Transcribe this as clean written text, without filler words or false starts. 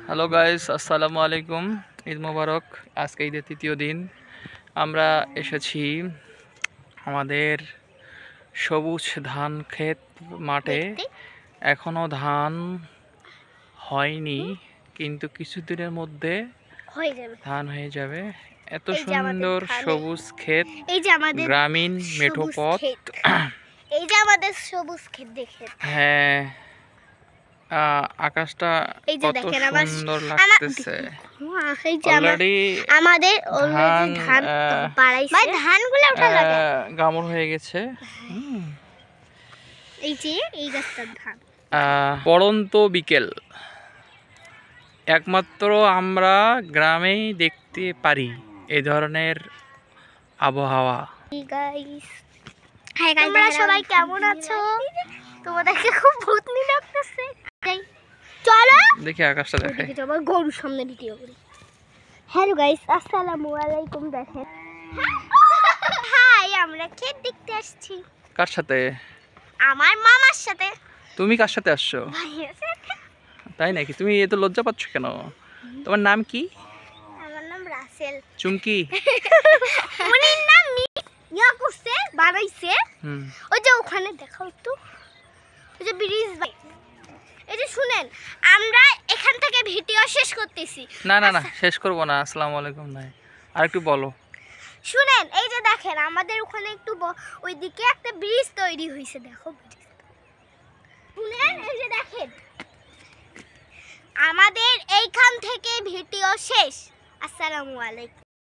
Hello guys, আসসালামু আলাইকুম। ঈদ মোবারক। আজকে ঈদের তৃতীয় দিন। আমরা এসেছি আমাদের সবুজ ধান ক্ষেত মাঠে। এখনো ধান হয়নি, কিন্তু কিছুদিনের মধ্যে ধান হয়ে যাবে। এত সুন্দর সবুজ ক্ষেত, গ্রামীণ মেঠো পথ। এই যে আমাদের সবুজ ক্ষেত দেখেন। হ্যাঁ, আকাশটা কত সুন্দর লাগতেছে। অলরেডি আমাদের ধান বাড়াইছে, ধানগুলো ওঠা লাগে গামর হয়ে গেছে। এই যে এই গাছটার ধান। পড়ন্ত বিকেল একমাত্র আমরা গ্রামেই দেখতে পারি এই ধরনের আবহাওয়া। তোমরা সবাই কেমন আছো? তোমাদেরকে খুব ভূতনি লাগতেছে। চলো দেখি আকাশটা দেখে। আবার গরুর সামনে ভিডিও করি। হ্যালো গাইস, আসসালামু আলাইকুম। দেখেন, হাই, আমরা ক্ষেত দেখতে আসছি। কার সাথে? আমার মামার সাথে। তুমি কার সাথে আসছো? তাই নাকি? তুমি এত লজ্জা পাচ্ছ কেন? তোমার নাম কি? আমার নাম রাসেল। চুমকি? উনির নাম ইয়া করছে, বানাইছে। ওই যে ওখানে দেখো একটু, ওই যে ব্রিজ। এই যে শুনেন, আমরা এখান থেকে ভিডিও শেষ করতেছি। না না না, শেষ করব না। আসসালামু আলাইকুম নাই, আর একটু বলো। শুনেন, এই যে দেখেন আমাদের ওখানে একটু ওইদিকে একটা ব্রিজ তৈরি হয়েছে। দেখো ব্রিজ, শুনেন, এই যে দেখেন আমাদের এইখান থেকে ভিডিও শেষ। আসসালামু আলাইকুম।